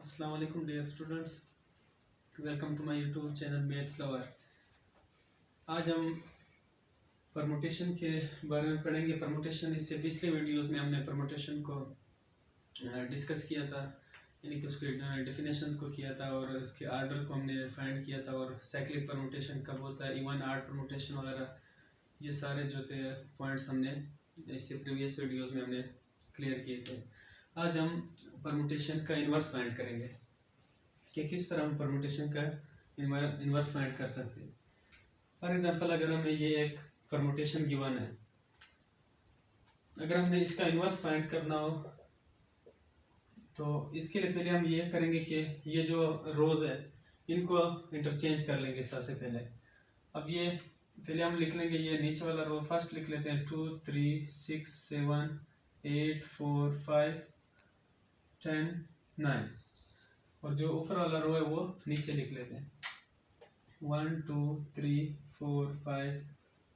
अस्सलाम वालेकुम dear students, welcome to my YouTube channel maths lover. आज हम परमुटेशन के बारे में पढ़ेंगे। परमुटेशन, इससे पिछले वीडियोस में हमने परमुटेशन को डिस्कस किया था, यानी कि उसके डेफिनेशंस को किया था और उसके आर्डर को हमने फाइंड किया था, और साइक्लिक परमुटेशन कब होता है, इवन आर्ड परमुटेशन वगैरह, ये सारे जो थे पॉइंट्स हमने इससे प्रीवियस वीडियोज़ में हमने क्लियर किए थे। आज हम परमुटेशन का इन्वर्स फाइंड करेंगे कि किस तरह हम परमुटेशन का इन्वर्स फाइंड कर सकते हैं। फॉर एग्जांपल, अगर हमें ये एक परमुटेशन गिवन है, अगर हमने इसका इन्वर्स फाइंड करना हो तो इसके लिए पहले हम ये करेंगे कि ये जो रोज है इनको इंटरचेंज कर लेंगे सबसे पहले। अब ये पहले हम लिख लेंगे, ये नीचे वाला रो फर्स्ट लिख लेते हैं 2 3 6 7 8 4 5 10 9, और जो ऊपर वाला रो है वो नीचे लिख लेते हैं 1 2 3 4 5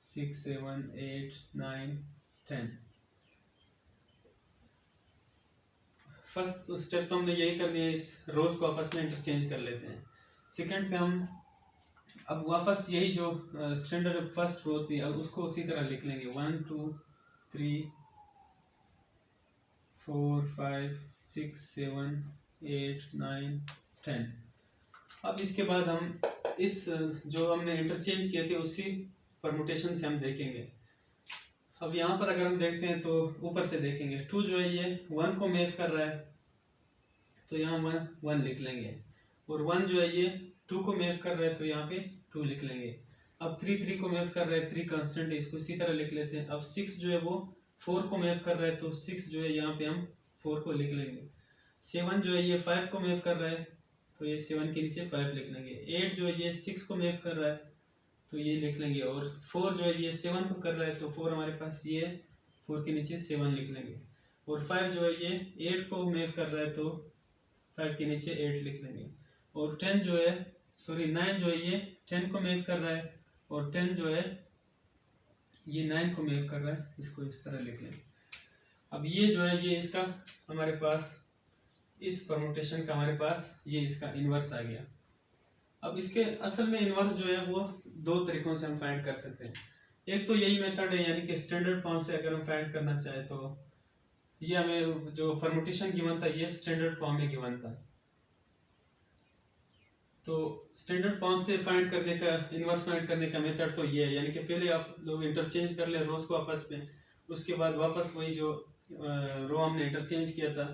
6 7 8 9 10। फर्स्ट स्टेप तो हमने यही करनी है, इस रोज को आपस में इंटरचेंज कर लेते हैं। सेकंड पे हम अब वापस यही जो स्टैंडर्ड फर्स्ट रो थी, अब उसको उसी तरह लिख लेंगे 1 2 3 4 5 6 7 8 9 10। अब इसके बाद हम इस जो हमने इंटरचेंज किए थे उसी परमुटेशन से हम देखेंगे। अब यहाँ पर अगर हम देखते हैं तो ऊपर से देखेंगे 2 जो है ये 1 को मैप कर रहा है, तो यहाँ 1 लिख लेंगे, और 1 जो है ये 2 को मैप कर रहा है, तो यहाँ पे 2 लिख लेंगे। अब 3 को मैप कर रहा है, 3 कांस्टेंट है, इसको इसी तरह लिख लेते हैं। अब 6 जो है वो 4 को मैप कर रहा है, तो 6 जो है यहाँ पे हम 4 को लिख लेंगे। 7 जो है ये 5 को मैप कर रहा है, तो ये 7 के नीचे 5 लिख लेंगे। 8 जो है ये 6 को मैप कर रहा है, तो ये लिख लेंगे, और 4 जो है ये 7 को कर रहा है, तो 4 हमारे पास ये 4 के नीचे 7 लिख लेंगे। और 5 जो है ये 8 को मैप कर रहा है, तो 5 के नीचे 8 लिख लेंगे। और 10 जो है 9 जो है ये 10 को मैप कर रहा है, और 10 जो है ये 9 को मैप कर रहा है, इसको इस तरह लिख लेंगे। अब ये जो है ये इसका हमारे पास, इस परमुटेशन का हमारे पास ये इसका इन्वर्स आ गया। अब इसके असल में इन्वर्स जो है वो दो तरीकों से हम फाइंड कर सकते हैं। एक तो यही मेथड है, यानी कि स्टैंडर्ड फॉर्म से अगर हम फाइंड करना चाहे तो ये हमें जो परमुटेशन गिवन था ये स्टैंडर्ड फॉर्म में गिवन था, तो स्टैंडर्ड फॉर्म से फाइंड करने का, इन्वर्स फाइंड करने का मेथड तो ये है, यानी कि पहले आप लोग इंटरचेंज कर ले रोज को आपस में, उसके बाद वापस वही जो रो हमने इंटरचेंज किया था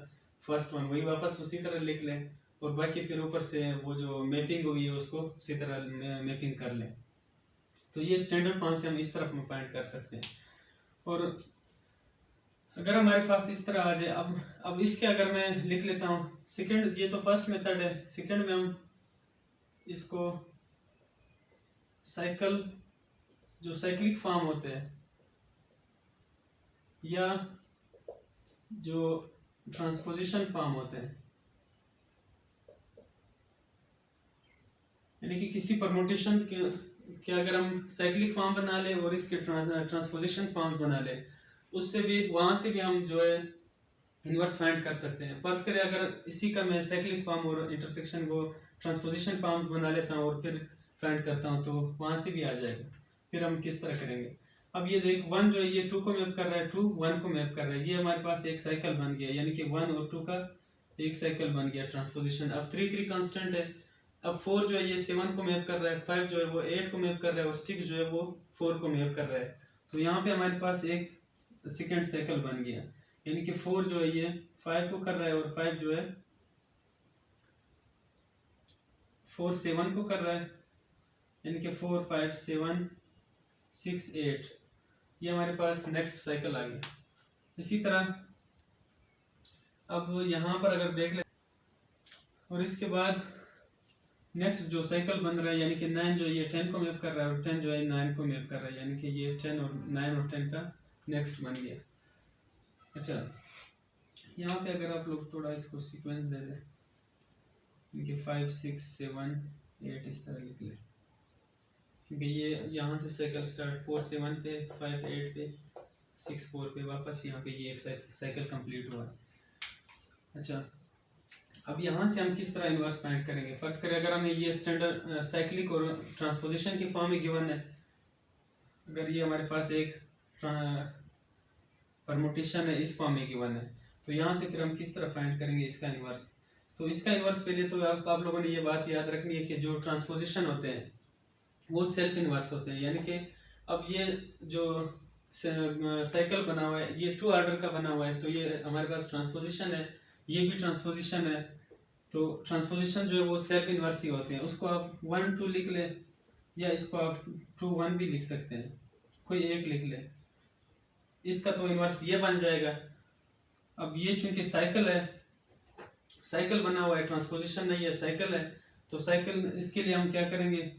फर्स्ट वन, वही वापस उसी तरह लिख लें, और बाकी फिर ऊपर से वो जो मैपिंग हुई है उसको उसी तरह मैपिंग कर लें। तो ये स्टैंडर्ड फॉर्म से हम इस तरह फाइंड कर सकते हैं। और अगर हमारे पास इस तरह आ जाए, अब इसके अगर मैं लिख लेता हूँ सेकंड, ये तो फर्स्ट मेथड है, सेकंड में हम इसको साइकिल, जो साइक्लिक फॉर्म होते हैं या जो ट्रांसपोजिशन फॉर्म होते हैं, यानी कि किसी परमुटेशन के अगर हम साइक्लिक फॉर्म बना ले और इसके ट्रांसपोजिशन फॉर्म्स बना ले, उससे भी, वहां से भी हम जो है इन्वर्स फाइंड कर सकते हैं। फर्ज करें अगर इसी का मैं साइक्लिक फॉर्म और इंटरसेक्शन को ट्रांसपोजिशन फॉर्म बना लेता हूँ और फिर फाइंड करता हूँ, तो वहां से भी आ जाएगा। फिर हम किस तरह करेंगे, अब ये देख 1 जो है ये 2 को मैप कर रहा है, 2 1 को मैप कर रहा है, ये हमारे पास एक साइकिल बन गया, यानी कि 1 और 2 का एक साइकिल बन गया ट्रांसपोजिशन। अब 3 कांस्टेंट है। अब 4 जो है ये 7 को मैप कर रहा है, 5 जो है वो 8 को मैप कर रहा है, और 6 जो है वो 4 को मैप कर रहा है, तो यहाँ पे हमारे पास एक सेकेंड साइकिल बन गया, यानी कि 4 जो है ये 5 को कर रहा है, और 5 जो है 4 7 को कर रहा है, यानी कि 4 5 7 6 8, ये हमारे पास नेक्स्ट साइकिल आ गया। इसी तरह अब यहाँ पर अगर देख ले, और इसके बाद नेक्स्ट जो साइकिल बन रहा है, यानी कि 9 जो ये 10 को मैप कर रहा है, और 10 जो है 9 को मैप कर रहा है, यानी कि ये 10 और 9 और 10 का नेक्स्ट बन गया। अच्छा, यहाँ पे अगर आप लोग थोड़ा इसको सीक्वेंस दे दें, यानी कि 5 6 7 8 इस तरह लिख लें, क्योंकि ये यहाँ से साइकिल स्टार्ट 4 7 पे, 5 8 पे, 6 4 पे, वापस यहाँ पे ये एक साइकिल कंप्लीट हुआ। अच्छा, अब यहाँ से हम किस तरह इन्वर्स फाइंड करेंगे। फर्स्ट करें अगर हमें ये स्टैंडर्ड साइक्लिक और ट्रांसपोजिशन की फॉर्म में गिवन है, अगर ये हमारे पास एक परमुटेशन है इस फॉर्म में गिवन है, तो यहाँ से फिर हम किस तरह फाइंड करेंगे इसका इन्वर्स। तो इसका इन्वर्स पहले तो आप लोगों ने ये बात याद रखनी है कि जो ट्रांसपोजिशन होते हैं वो सेल्फ इन्वर्स होते हैं, यानी कि अब ये जो साइकिल बना हुआ है ये 2 ऑर्डर का बना हुआ है, तो ये हमारे पास ट्रांसपोजिशन है, ये भी ट्रांसपोजिशन है, तो ट्रांसपोजिशन जो है वो सेल्फ इन्वर्स ही होते हैं। उसको आप 1 2 लिख ले या इसको आप 2 1 भी लिख सकते हैं, कोई एक लिख ले, इसका तो इन्वर्स ये बन जाएगा। अब ये चूंकि साइकिल है, साइकिल बना हुआ है, ट्रांसपोजिशन नहीं है, साइकिल है, तो साइकिल इसके लिए हम क्या करेंगे,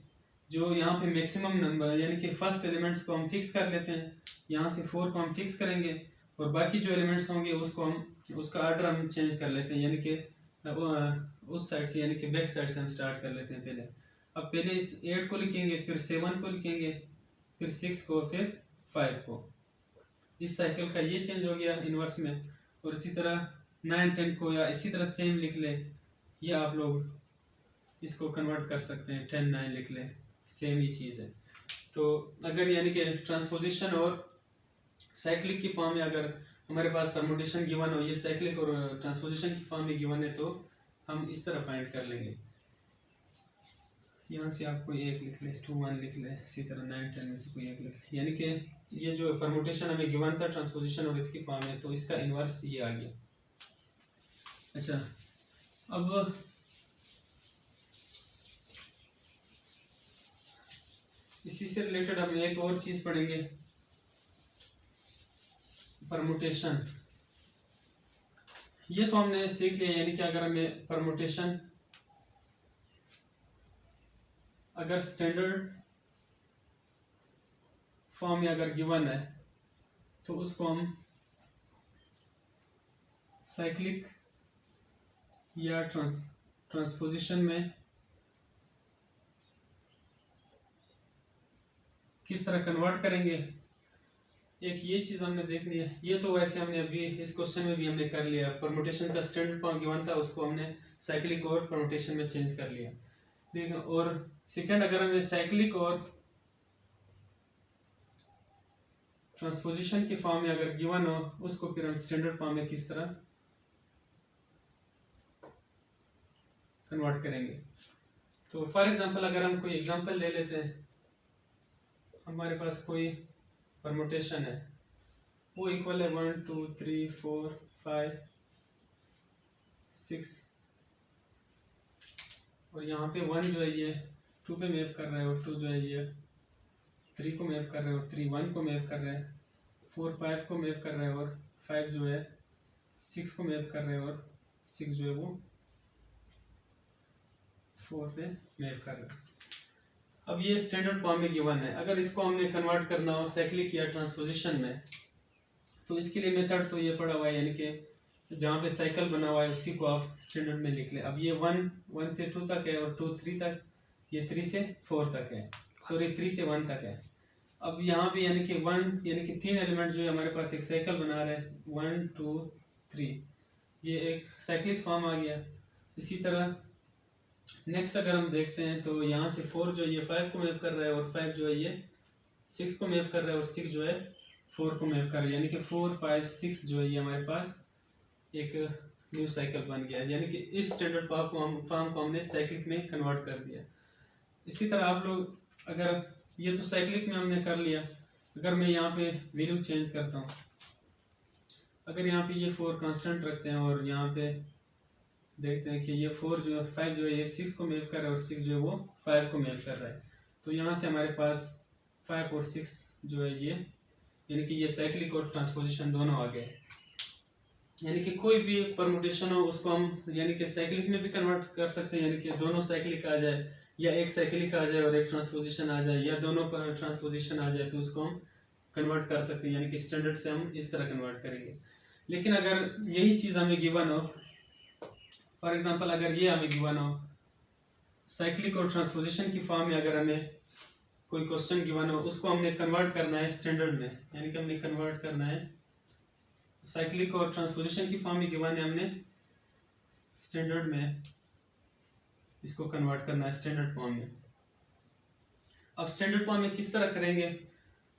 जो यहाँ पे मैक्सिमम नंबर यानी कि फर्स्ट एलिमेंट्स को हम फिक्स कर लेते हैं, यहाँ से 4 को हम फिक्स करेंगे और बाकी जो एलिमेंट्स होंगे उसको हम उसका ऑर्डर हम चेंज कर लेते हैं, यानी कि उस साइड से यानी कि बैक साइड से हम स्टार्ट कर लेते हैं पहले। अब पहले इस 8 को लिखेंगे, फिर 7 को लिखेंगे, फिर 6 को, फिर 5 को। इस साइकिल का ये चेंज हो गया इन्वर्स में। और इसी तरह 9 10 को या इसी तरह सेम लिख ले, ये आप लोग इसको कन्वर्ट कर सकते हैं, 10 9 लिख ले, सेम ही चीज़ है। तो अगर यानी कि ट्रांसपोजिशन और साइक्लिक की फॉर्म में अगर हमारे पास परमुटेशन गिवन हो, ये साइक्लिक और ट्रांसपोजिशन की फॉर्म में गिवन है, तो हम इस तरह फाइंड कर लेंगे। यहाँ से आप कोई एक लिख ले, 2 1 लिख ले, इसी तरह 9 10 में से कोई एक लिख ले, यानी कि ये जो परमुटेशन हमें गिवन था ट्रांसपोजिशन और इसकी फॉर्म है, तो इसका इन्वर्स ये आ गया। अच्छा, अब इसी से रिलेटेड हम एक और चीज पढ़ेंगे, परमुटेशन। ये तो हमने सीख लिया, यानी कि अगर हमें परमुटेशन अगर स्टैंडर्ड फॉर्म में अगर गिवन है तो उसको हम साइक्लिक या ट्रांसपोजिशन में किस तरह कन्वर्ट करेंगे, एक ये चीज़ हमने देखनी है। ये तो वैसे हमने अभी इस क्वेश्चन में भी हमने कर लिया, परमुटेशन का स्टैंडर्ड फॉर्म गिवन था उसको हमने साइक्लिक और परमुटेशन में चेंज कर लिया। देखो, और सेकंड अगर हमें साइक्लिक और ट्रांसपोजिशन की फॉर्म में अगर गिवन हो, उसको फिर हम स्टैंडर्ड फॉर्म में किस तरह कन्वर्ट करेंगे। तो फॉर एग्जांपल अगर हम कोई एग्जांपल ले लेते हैं, हमारे पास कोई परमुटेशन है, वो इक्वल है 1 2 3 4 5 6, और यहाँ पे 1 जो है ये 2 पे मैप कर रहा है, और 2 जो है ये 3 को मैप कर रहा है, और 3 1 को मैप कर रहा है, 4 5 को मैप कर रहा है, और 5 जो है 6 को मैप कर रहा है, और 6 जो है वो 4 पे मैप कर रहा है। अब ये स्टैंडर्ड फॉर्म में गिवन है, अगर इसको हमने कन्वर्ट करना हो साइक्लिक या ट्रांसपोजिशन में, तो इसके लिए मेथड तो ये पड़ा हुआ है, यानी कि जहाँ पे साइकिल बना हुआ है उसी को आप स्टैंडर्ड में लिख ले। अब ये 1 से 2 तक है, और 2 3 तक, ये 3 से 4 तक है, सॉरी 3 से 1 तक है। अब यहाँ पे यानी कि 1 यानी कि 3 एलिमेंट जो है हमारे पास एक साइकिल बना रहे हैं, 1 2 3, ये एक साइक्लिक फॉर्म आ गया। इसी तरह नेक्स्ट अगर हम देखते हैं तो यहाँ से 4 जो है ये 5 को मैप कर रहा है, और 5 जो है ये 6 को मैप कर रहा है, और 6 जो है 4 को मैप कर रहा है, यानी कि 4 5 6 जो है ये हमारे पास एक न्यू साइकिल बन गया है, यानी कि इस स्टैंडर्ड फॉर्म को हमने साइक्लिक में कन्वर्ट कर दिया। इसी तरह आप लोग अगर ये तो साइक्लिक में हमने कर लिया, अगर मैं यहाँ पे वैल्यू चेंज करता हूँ, अगर यहाँ पे ये 4 कांस्टेंट रखते हैं और यहाँ पे देखते हैं कि ये 4 जो है 5 जो है ये 6 को मैप कर रहा है, और 6 जो है वो 5 को मैप कर रहा है, तो यहाँ से हमारे पास 5 और 6 जो है ये यानी कि ये साइक्लिक और ट्रांसपोजिशन दोनों आ गए। यानी कि कोई भी परमुटेशन हो उसको हम यानी कि साइक्लिक में भी कन्वर्ट कर सकते हैं, यानी कि दोनों साइक्लिक आ जाए, या एक साइक्लिक आ जाए और एक ट्रांसपोजिशन आ जाए, या दोनों पर ट्रांसपोजिशन आ जाए, तो उसको हम कन्वर्ट कर सकते हैं, यानी कि स्टैंडर्ड से हम इस तरह कन्वर्ट करेंगे। लेकिन अगर यही चीज़ हमें गिवन हो, फॉर एग्जांपल अगर ये हमें गिवन हो साइक्लिक और ट्रांसपोजिशन की फॉर्म में, अगर हमें कोई क्वेश्चन गिवन हो, उसको हमने कन्वर्ट करना है स्टैंडर्ड में, यानी कि हमने कन्वर्ट करना है साइक्लिक और ट्रांसपोजिशन की फॉर्म में गिवन है, हमने स्टैंडर्ड में इसको कन्वर्ट करना है स्टैंडर्ड फॉर्म में। अब स्टैंडर्ड फॉर्म में किस तरह करेंगे,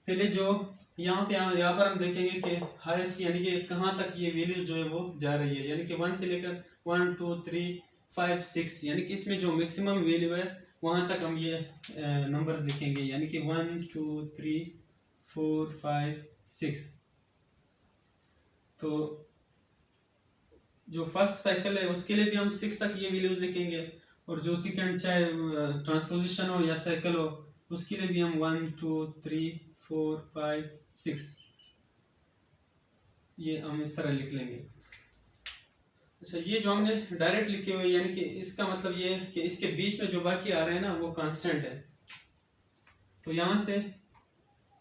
पहले जो यहाँ पर हम देखेंगे कि हाईएस्ट यानी कि कहाँ तक ये वैल्यूज जो है वो जा रही है, यानी कि 1 से लेकर 1 2 3 5 6, यानी कि इसमें जो मैक्सिमम वैल्यू है वहाँ तक हम ये नंबर्स लिखेंगे, यानी कि 1 2 3 4 5 6। तो जो फर्स्ट साइकिल है उसके लिए भी हम 6 तक ये वैल्यूज लिखेंगे, और जो सेकंड चाहे ट्रांसपोजिशन हो या साइकिल हो उसके लिए भी हम 1 2 3 4 5 6 ये हम इस तरह लिख लेंगे। अच्छा, ये जो हमने डायरेक्ट लिखे हुए यानी कि इसका मतलब ये है कि इसके बीच में जो बाकी आ रहे हैं ना वो कांस्टेंट है। तो यहाँ से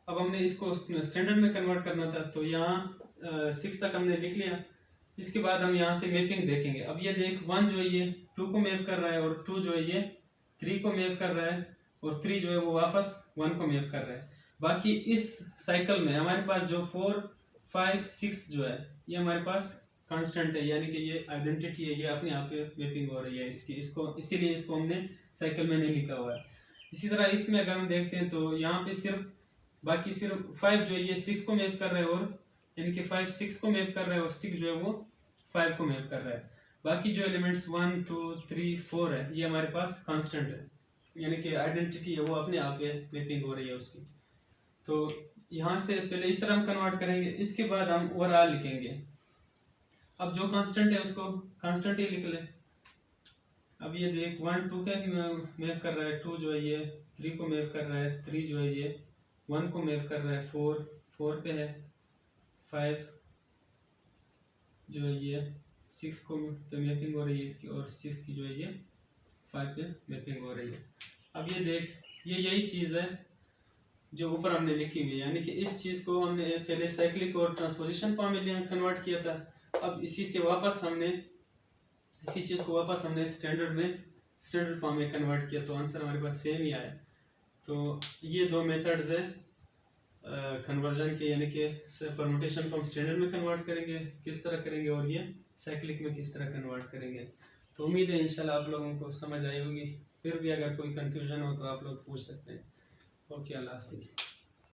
अब हमने इसको स्टैंडर्ड में कन्वर्ट करना था, तो यहाँ 6 तक हमने लिख लिया। इसके बाद हम यहाँ से मैपिंग देखेंगे। अब ये देख 1 जो है ये 2 को मैप कर रहा है, और 2 जो है ये 3 को मैप कर रहा है, और 3 जो है वो वापस 1 को मैप कर रहा है। बाकी इस साइकिल में हमारे पास जो 4 5 6 जो है ये हमारे पास कांस्टेंट है, यानी कि ये आइडेंटिटी है, ये अपने आप पे मैपिंग हो रही है इसकी, इसको इसीलिए इसको हमने साइकिल में नहीं लिखा हुआ है। इसी तरह इसमें अगर हम देखते हैं तो यहाँ पे बाकी सिर्फ 5 जो है ये 6 को मैप कर रहा है, और यानी कि 5 6 को मैप कर रहा है, और 6 जो है वो 5 को मैप कर रहा है। बाकी जो एलिमेंट्स 1 2 3 4 है ये हमारे पास कांस्टेंट है, यानी कि आइडेंटिटी है वो अपने आप पे मैपिंग हो रही है उसकी। तो यहाँ से पहले इस तरह हम कन्वर्ट करेंगे, इसके बाद हम ओवरऑल लिखेंगे। अब जो कांस्टेंट है उसको कांस्टेंट ही लिख लें। अब ये देख 1 2 पे मैप कर रहा है, 2 जो है ये 3 को मैप कर रहा है, 3 जो है ये 1 को मैप कर रहा है, 4 पे है, 5 जो है ये 6 को पे मैपिंग हो रही है इसकी, और 6 की जो है ये 5 पे मैपिंग हो रही है। अब ये देख ये यही चीज़ है जो ऊपर हमने लिखी हुई है, यानी कि इस चीज़ को हमने पहले साइक्लिक और ट्रांसपोजिशन फॉर्म में कन्वर्ट किया था। अब इसी चीज़ को वापस हमने स्टैंडर्ड फॉर्म में कन्वर्ट किया, तो आंसर हमारे पास सेम ही आया। तो ये दो मेथड्स है कन्वर्जन के, यानी कि परमुटेशन को हम स्टैंडर्ड में कन्वर्ट करेंगे किस तरह करेंगे, और ये साइक्लिक में किस तरह कन्वर्ट करेंगे। तो उम्मीद है इंशाल्लाह आप लोगों को समझ आई होगी। फिर भी अगर कोई कंफ्यूजन हो तो आप लोग पूछ सकते हैं। ओके, अल्लाह हाफिज़।